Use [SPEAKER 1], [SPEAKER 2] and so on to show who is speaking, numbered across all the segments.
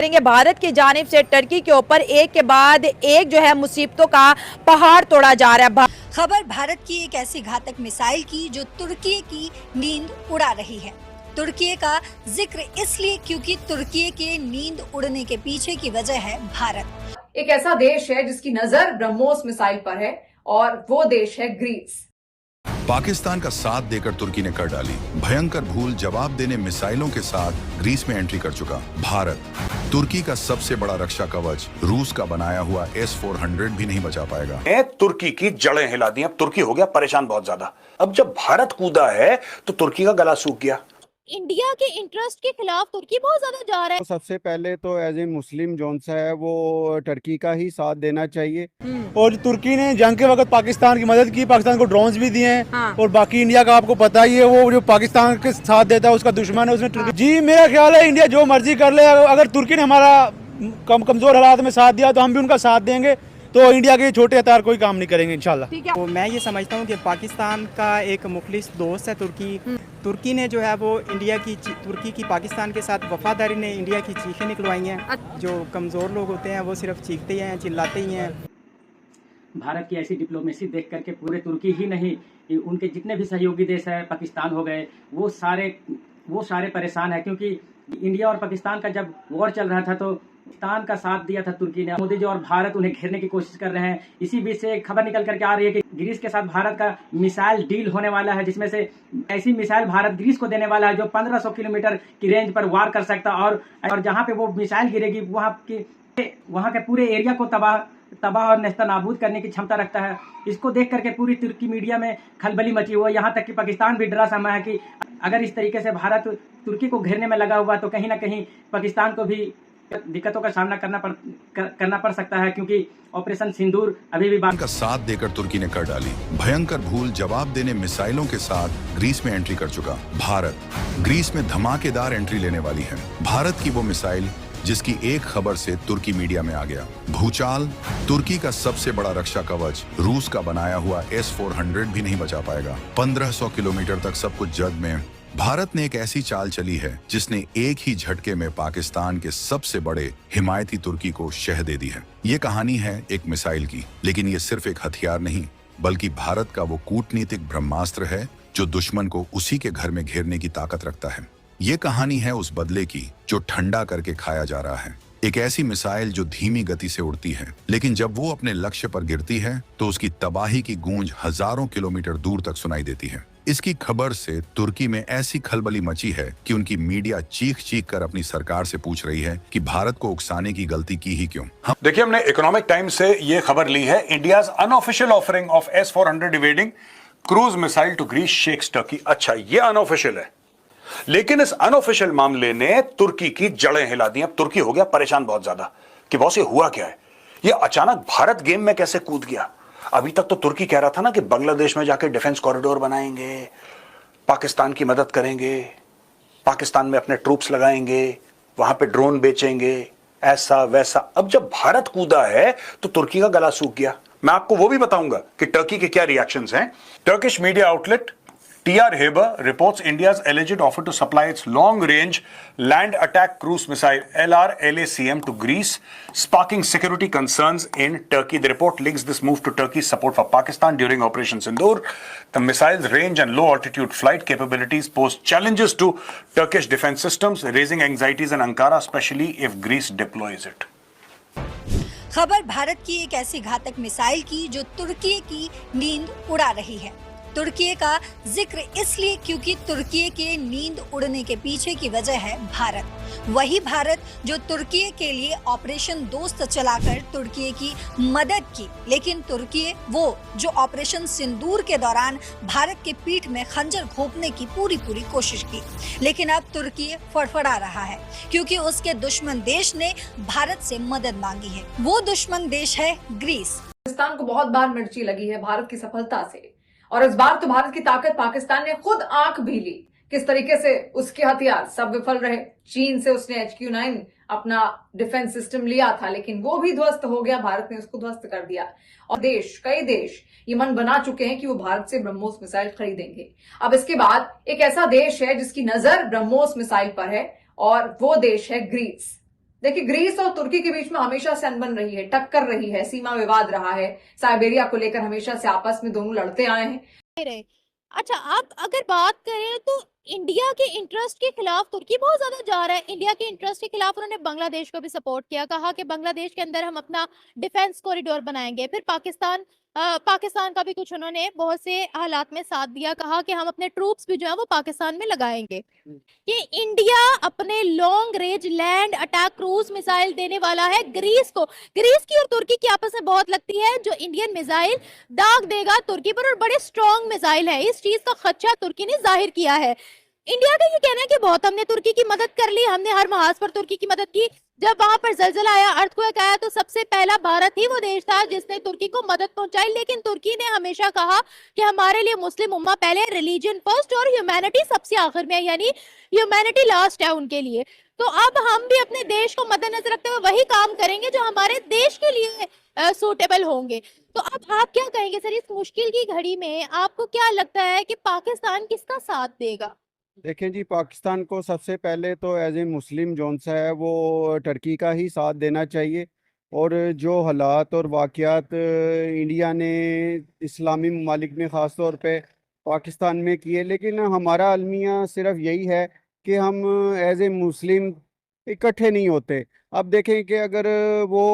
[SPEAKER 1] करेंगे। भारत की जानिब से टर्की के ऊपर एक के बाद एक जो है मुसीबतों का पहाड़ तोड़ा जा रहा है।
[SPEAKER 2] खबर भारत की एक ऐसी घातक मिसाइल की जो तुर्की की नींद उड़ा रही है। तुर्की का जिक्र इसलिए क्योंकि तुर्की के नींद उड़ने के पीछे की वजह है भारत।
[SPEAKER 3] एक ऐसा देश है जिसकी नजर ब्रह्मोस मिसाइल पर है और वो देश है ग्रीस।
[SPEAKER 4] पाकिस्तान का साथ देकर तुर्की ने कर डाली भयंकर भूल। जवाब देने मिसाइलों के साथ ग्रीस में एंट्री कर चुका भारत। तुर्की का सबसे बड़ा रक्षा कवच रूस का बनाया हुआ S-400 भी नहीं बचा पाएगा।
[SPEAKER 5] तुर्की की जड़ें हिला दी। अब तुर्की हो गया परेशान बहुत ज्यादा। अब जब भारत कूदा है तो तुर्की का गला सूख गया।
[SPEAKER 6] इंडिया के इंटरेस्ट के खिलाफ तुर्की बहुत ज्यादा जा रहा है।
[SPEAKER 7] तो सबसे पहले तो एज ए मुस्लिम जोन सा है वो टर्की का ही साथ देना चाहिए।
[SPEAKER 8] और तुर्की ने जंग के वक्त पाकिस्तान की मदद की, पाकिस्तान को ड्रोन्स भी दिए हैं।
[SPEAKER 1] हाँ।
[SPEAKER 8] और बाकी इंडिया का आपको पता ही है, वो जो पाकिस्तान के साथ देता है उसका दुश्मन है। उसने तुर्की जी मेरा ख्याल है इंडिया जो मर्जी कर ले, अगर तुर्की ने हमारा कमजोर हालात में साथ दिया तो हम भी उनका साथ देंगे। तो इंडिया के छोटे हथियार कोई काम नहीं करेंगे इंशाल्लाह।
[SPEAKER 9] तो मैं ये समझता हूँ कि पाकिस्तान का एक मुखलिस दोस्त है तुर्की। तुर्की ने जो है वो तुर्की की पाकिस्तान के साथ वफादारी ने इंडिया की चीखें निकलवाई हैं। जो कमज़ोर लोग होते हैं वो सिर्फ चीखते ही हैं, चिल्लाते ही हैं।
[SPEAKER 10] भारत की ऐसी डिप्लोमेसी देख करके पूरे तुर्की ही नहीं, उनके जितने भी सहयोगी देश है, पाकिस्तान हो गए, वो सारे परेशान है। क्योंकि इंडिया और पाकिस्तान का जब वॉर चल रहा था तो पाकिस्तान का साथ दिया था तुर्की ने। मोदी जी और भारत उन्हें घेरने की कोशिश कर रहे हैं। इसी बीच से खबर निकल करके आ रही है कि ग्रीस के साथ भारत का मिसाइल डील होने वाला है, जिसमें से ऐसी मिसाइल भारत ग्रीस को देने वाला है जो 1500 किलोमीटर की रेंज पर वार कर सकता और जहां पे वो मिसाइल गिरेगी वहां के पूरे एरिया को तबाह और नेस्तनाबूद करने की क्षमता रखता है। इसको देख करके पूरी तुर्की मीडिया में खलबली मची हुई है। यहाँ तक कि पाकिस्तान भी डरा समा है कि अगर इस तरीके से भारत तुर्की को घेरने में लगा हुआ तो कहीं ना कहीं पाकिस्तान को भी दिक्कतों का सामना करना पड़ सकता है। क्योंकि ऑपरेशन सिंदूर अभी भी
[SPEAKER 4] का साथ देकर तुर्की ने कर डाली भयंकर भूल। जवाब देने मिसाइलों के साथ ग्रीस में एंट्री कर चुका भारत। ग्रीस में धमाकेदार एंट्री लेने वाली है भारत की वो मिसाइल जिसकी एक खबर से तुर्की मीडिया में आ गया भूचाल। तुर्की का सबसे बड़ा रक्षा कवच रूस का बनाया हुआ S-400 भी नहीं बचा पाएगा। 1500 किलोमीटर तक सब कुछ जग में भारत ने एक ऐसी चाल चली है जिसने एक ही झटके में पाकिस्तान के सबसे बड़े हिमायती तुर्की को शह दे दी है। ये कहानी है एक मिसाइल की, लेकिन ये सिर्फ एक हथियार नहीं बल्कि भारत का वो कूटनीतिक ब्रह्मास्त्र है जो दुश्मन को उसी के घर में घेरने की ताकत रखता है। ये कहानी है उस बदले की जो ठंडा करके खाया जा रहा है। एक ऐसी मिसाइल जो धीमी गति से उड़ती है, लेकिन जब वो अपने लक्ष्य पर गिरती है तो उसकी तबाही की गूंज हजारों किलोमीटर दूर तक सुनाई देती है। इसकी खबर से तुर्की में ऐसी खलबली मची है कि उनकी मीडिया चीख कर अपनी सरकार से पूछ रही है कि भारत को उकसाने की गलती की ही क्यों।
[SPEAKER 5] देखिए, हमने इकोनॉमिक टाइम्स से ये खबर ली है। India's unofficial offering of S-400 evading cruise missile to Greece shakes Turkey. अच्छा, ये अनऑफिशियल है, लेकिन इस अनऑफिशियल मामले ने तुर्की की जड़ें हिला दी। अब तुर्की हो गया परेशान बहुत ज्यादा कि बॉस ये हुआ क्या है, ये अचानक भारत गेम में कैसे कूद गया। अभी तक तो तुर्की कह रहा था ना कि बांग्लादेश में जाके डिफेंस कॉरिडोर बनाएंगे, पाकिस्तान की मदद करेंगे, पाकिस्तान में अपने ट्रूप्स लगाएंगे, वहां पे ड्रोन बेचेंगे, ऐसा वैसा। अब जब भारत कूदा है तो तुर्की का गला सूख गया। मैं आपको वो भी बताऊंगा कि टर्की के क्या रिएक्शंस हैं। Turkish media outlet TR Haber reports India's alleged offer to supply its long-range land attack cruise missile LR-LACM to Greece, sparking security concerns in Turkey. The report links this move to Turkey's support for Pakistan during Operation Sindoor. The missile's range and low-altitude flight capabilities pose challenges to Turkish defense systems, raising anxieties in Ankara, especially if Greece deploys it.
[SPEAKER 2] खबर भारत की एक ऐसी घातक missile की जो तुर्की की नींद उड़ा रही है। तुर्की का जिक्र इसलिए क्योंकि तुर्की के नींद उड़ने के पीछे की वजह है भारत। वही भारत जो तुर्की के लिए ऑपरेशन दोस्त चलाकर तुर्की की मदद की, लेकिन तुर्की वो जो ऑपरेशन सिंदूर के दौरान भारत के पीठ में खंजर घोंपने की पूरी कोशिश की। लेकिन अब तुर्की फड़फड़ा रहा है क्योंकि उसके दुश्मन देश ने भारत से मदद मांगी है। वो दुश्मन देश है ग्रीस।
[SPEAKER 3] पाकिस्तान को बहुत बार मिर्ची लगी है भारत की सफलता से, और इस बार तो भारत की ताकत पाकिस्तान ने खुद आंख भी ली। किस तरीके से उसके हथियार सब विफल रहे। चीन से उसने HQ-9 अपना डिफेंस सिस्टम लिया था, लेकिन वो भी ध्वस्त हो गया, भारत ने उसको ध्वस्त कर दिया। और कई देश ये मन बना चुके हैं कि वो भारत से ब्रह्मोस मिसाइल खरीदेंगे। अब इसके बाद एक ऐसा देश है जिसकी नजर ब्रह्मोस मिसाइल पर है और वो देश है ग्रीस। देखिए, ग्रीस और तुर्की के बीच में हमेशा से अनबन रही है, टक्कर रही है, सीमा विवाद रहा है, साइबेरिया को लेकर हमेशा से आपस में दोनों लड़ते आए हैं।
[SPEAKER 6] अच्छा, आप अगर बात करें तो इंडिया के इंटरेस्ट के खिलाफ तुर्की बहुत ज्यादा जा रहा है। इंडिया के इंटरेस्ट के खिलाफ उन्होंने बांग्लादेश को भी सपोर्ट किया, कहा कि बांग्लादेश के अंदर हम अपना डिफेंस कॉरिडोर बनाएंगे। फिर पाकिस्तान का भी कुछ उन्होंने बहुत से हालात में साथ दिया, कहा कि हम अपने ट्रूप्स भी जो है वो पाकिस्तान में लगाएंगे। ये इंडिया अपने long range land attack cruise missile देने वाला है ग्रीस को। ग्रीस की और तुर्की की आपस में बहुत लगती है, जो इंडियन मिसाइल दाग देगा तुर्की पर, और बड़े स्ट्रॉन्ग मिसाइल है। इस चीज का खदशा तुर्की ने जाहिर किया है। इंडिया का ये कहना है कि बहुत हमने तुर्की की मदद कर ली, हमने हर महाज पर तुर्की की मदद की। जब वहां पर जलजला आया, अर्थक्वेक आया, तो सबसे पहला भारत ही वो देश था जिसने तुर्की को मदद पहुंचाई। लेकिन तुर्की ने हमेशा कहा कि हमारे लिए मुस्लिम उम्मा पहले, रिलीजन फर्स्ट और ह्यूमैनिटी सबसे आखिर में, यानी ह्यूमैनिटी लास्ट है उनके लिए। तो अब हम भी अपने देश को मद्देनजर रखते हुए वही काम करेंगे जो हमारे देश के लिए सूटेबल होंगे। तो अब आप क्या कहेंगे सर, इस मुश्किल की घड़ी में आपको क्या लगता है कि पाकिस्तान किसका साथ देगा?
[SPEAKER 7] देखें जी, पाकिस्तान को सबसे पहले तो एज ए मुस्लिम जौन सा है वो टर्की का ही साथ देना चाहिए। और जो हालात और वाक़यात इंडिया ने इस्लामी ममालिक में ख़ास तौर पे पाकिस्तान में किए, लेकिन हमारा अलमिया सिर्फ यही है कि हम एज ए मुस्लिम इकट्ठे नहीं होते। अब देखें कि अगर वो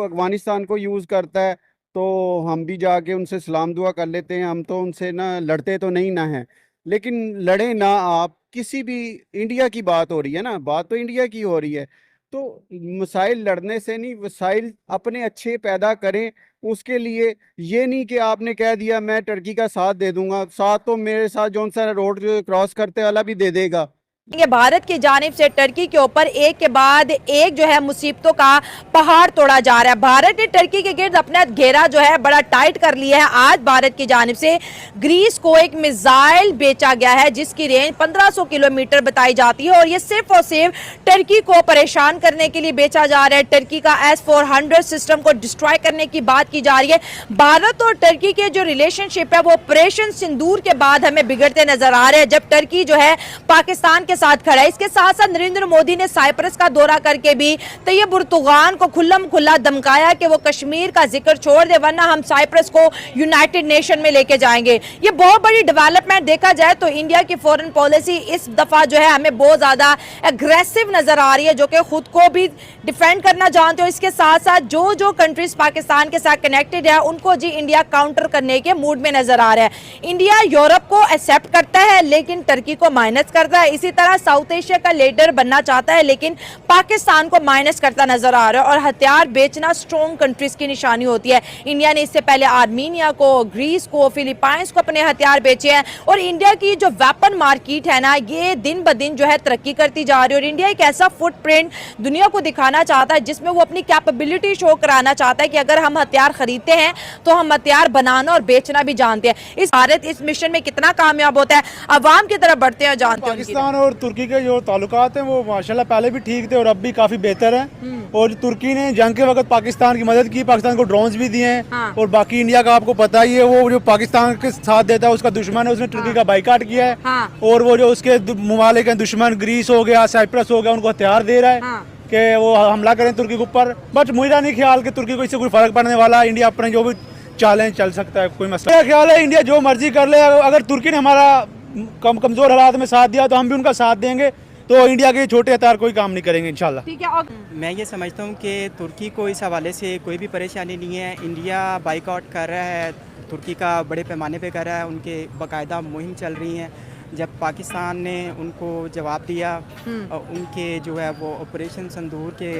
[SPEAKER 7] अफ़गानिस्तान को यूज़ करता है तो हम भी जाके उनसे सलाम दुआ कर लेते हैं, हम तो उनसे ना लड़ते तो नहीं ना हैं। लेकिन लड़े ना आप, किसी भी इंडिया की बात हो रही है ना, बात तो इंडिया की हो रही है, तो मिसाइल लड़ने से नहीं, मिसाइल अपने अच्छे पैदा करें। उसके लिए ये नहीं कि आपने कह दिया मैं टर्की का साथ दे दूंगा, साथ तो मेरे साथ जौन सा रोड क्रॉस करते वाला भी दे देगा।
[SPEAKER 1] ये भारत की जानिब से टर्की के ऊपर एक के बाद एक जो है मुसीबतों का पहाड़ तोड़ा जा रहा है। भारत ने टर्की के गिर्द अपना घेरा जो है बड़ा टाइट कर लिया है। आज भारत की जानिब से ग्रीस को एक मिसाइल बेचा गया है जिसकी रेंज 1500 किलोमीटर बताई जाती है, और ये सिर्फ और सिर्फ टर्की को परेशान करने के लिए बेचा जा रहा है। टर्की का S-400 सिस्टम को डिस्ट्रॉय करने की बात की जा रही है। भारत और टर्की के जो रिलेशनशिप है वो ऑपरेशन सिंदूर के बाद हमें बिगड़ते नजर आ रहे हैं, जब टर्की जो है पाकिस्तान के साथ खड़ा है। इसके साथ साथ नरेंद्र मोदी ने साइप्रस का दौरा करके भी तैयब उर्दुगान को खुल्लम खुल्ला धमकाया कि वो कश्मीर का जिक्र छोड़ दे, वरना हम साइप्रस को यूनाइटेड नेशन में लेके जाएंगे। ये बहुत बड़ी डेवलपमेंट देखा जाए तो इंडिया की फॉरेन पॉलिसी इस दफा जो है हमें बहुत ज्यादा एग्रेसिव नजर आ रही है, जो कि खुद को भी डिफेंड करना जानते हो। इसके साथ साथ जो जो कंट्रीज पाकिस्तान के साथ कनेक्टेड है उनको जी इंडिया काउंटर करने के मूड में नजर आ रहा है। इंडिया यूरोप को एक्सेप्ट करता है लेकिन टर्की को माइनस करता है। इसी तरह साउथ एशिया का लीडर बनना चाहता है लेकिन पाकिस्तान को माइनस करता नजर आ रहा है। और हथियार बेचना स्ट्रॉन्ग कंट्रीज की निशानी होती है। इंडिया ने इससे पहले आर्मीनिया को, ग्रीस को, फिलीपाइंस को अपने हथियार बेचे हैं। और इंडिया की जो वेपन मार्केट है ना, ये दिन ब दिन जो है तरक्की करती जा रही है। और इंडिया एक ऐसा फुटप्रिंट दुनिया को दिखाना चाहता है जिसमें वो अपनी कैपेबिलिटी शो कराना चाहता है कि अगर हम हथियार खरीदते हैं तो हम हथियार बनाना और बेचना भी जानते हैं। भारत इस मिशन में कितना कामयाब होता है, अवाम की तरफ बढ़ते हैं जानते हैं।
[SPEAKER 8] पाकिस्तान और तुर्की के जो ताल्लुकात हैं वो माशाल्लाह पहले भी ठीक थे और अब भी काफी बेहतर हैं। और तुर्की ने जंग के वक्त पाकिस्तान की मदद की, पाकिस्तान को ड्रोन्स भी दिए हैं।
[SPEAKER 1] हाँ।
[SPEAKER 8] और बाकी इंडिया का आपको पता ही है, वो जो पाकिस्तान के साथ देता है उसका दुश्मन है, उसने तुर्की का बाइकाट किया है।
[SPEAKER 1] हाँ।
[SPEAKER 8] और वो जो उसके ममालिक हैं दुश्मन, ग्रीस हो गया, साइप्रस हो गया, उनको हथियार दे रहा है।
[SPEAKER 1] हाँ।
[SPEAKER 8] कि वो हमला करें तुर्की के ऊपर। बट मुझे नहीं ख्याल कि तुर्की को इससे कोई फर्क पड़ने वाला। इंडिया अपने जो भी चैलेंज चल सकता है, कोई मसला। मेरा ख्याल है इंडिया जो मर्जी कर ले, अगर तुर्की ने हमारा कमजोर हालात में साथ दिया तो हम भी उनका साथ देंगे। तो इंडिया के छोटे हथियार कोई काम नहीं करेंगे इंशाल्लाह।
[SPEAKER 1] ठीक है। और
[SPEAKER 9] मैं ये समझता हूँ कि तुर्की को इस हवाले से कोई भी परेशानी नहीं है। इंडिया बाइकआउट कर रहा है, तुर्की का बड़े पैमाने पे कर रहा है, उनके बाकायदा मुहिम चल रही हैं। जब पाकिस्तान ने उनको जवाब दिया, उनके जो है वो ऑपरेशन संदूर के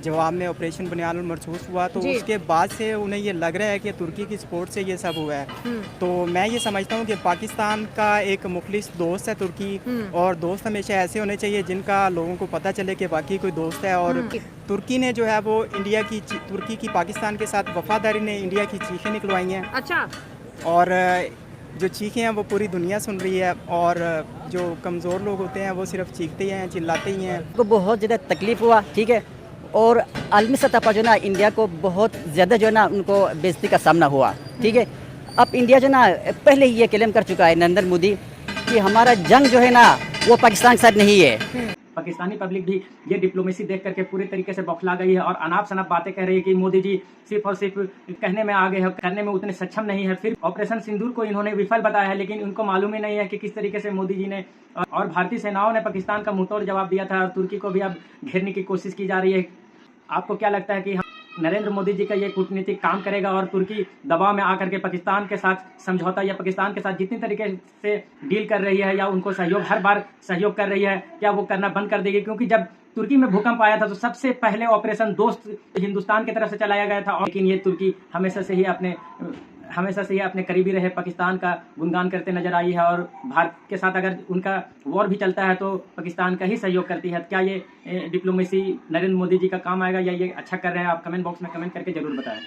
[SPEAKER 9] जवाब में ऑपरेशन बुनियादुल मरसूस हुआ, तो उसके बाद से उन्हें ये लग रहा है कि तुर्की की सपोर्ट से ये सब हुआ है। तो मैं ये समझता हूँ कि पाकिस्तान का एक मुखलिस दोस्त है तुर्की, और दोस्त हमेशा ऐसे होने चाहिए जिनका लोगों को पता चले कि वाकई कोई दोस्त है। और तुर्की ने जो है वो तुर्की की पाकिस्तान के साथ वफादारी ने इंडिया की चीखें निकलवाई हैं।
[SPEAKER 1] अच्छा।
[SPEAKER 9] और जो चीखें हैं वो पूरी दुनिया सुन रही है, और जो कमज़ोर लोग होते हैं वो सिर्फ चीखते ही हैं, चिल्लाते ही हैं।
[SPEAKER 11] को बहुत ज़्यादा तकलीफ़ हुआ, ठीक है। और आलमी सतह पर जो ना इंडिया को बहुत ज़्यादा जो ना उनको बेइज्जती का सामना हुआ, ठीक है। अब इंडिया जो ना पहले ही ये क्लेम कर चुका है नरेंद्र मोदी कि हमारा जंग जो है ना वो पाकिस्तान के साथ नहीं है।
[SPEAKER 10] पाकिस्तानी पब्लिक भी ये डिप्लोमेसी देख करके पूरी तरीके से बौखला गई है और अनाप शनाप बातें कह रही है कि मोदी जी सिर्फ और सिर्फ कहने में आगे है, करने में उतने सक्षम नहीं है। फिर ऑपरेशन सिंदूर को इन्होंने विफल बताया है, लेकिन उनको मालूम ही नहीं है कि किस तरीके से मोदी जी ने और भारतीय सेनाओं ने पाकिस्तान का मुंहतोड़ जवाब दिया था और तुर्की को भी अब घेरने की कोशिश की जा रही है। आपको क्या लगता है कि नरेंद्र मोदी जी का ये कूटनीतिक काम करेगा और तुर्की दबाव में आकर के पाकिस्तान के साथ समझौता या पाकिस्तान के साथ जितनी तरीके से डील कर रही है या उनको सहयोग हर बार सहयोग कर रही है, क्या वो करना बंद कर देगी? क्योंकि जब तुर्की में भूकंप आया था तो सबसे पहले ऑपरेशन दोस्त हिंदुस्तान की तरफ से चलाया गया था, लेकिन ये तुर्की हमेशा से ही अपने करीबी रहे पाकिस्तान का गुणगान करते नजर आई है और भारत के साथ अगर उनका वॉर भी चलता है तो पाकिस्तान का ही सहयोग करती है। क्या ये डिप्लोमेसी नरेंद्र मोदी जी का काम आएगा या ये अच्छा कर रहे हैं? आप कमेंट बॉक्स में कमेंट करके जरूर बताएं।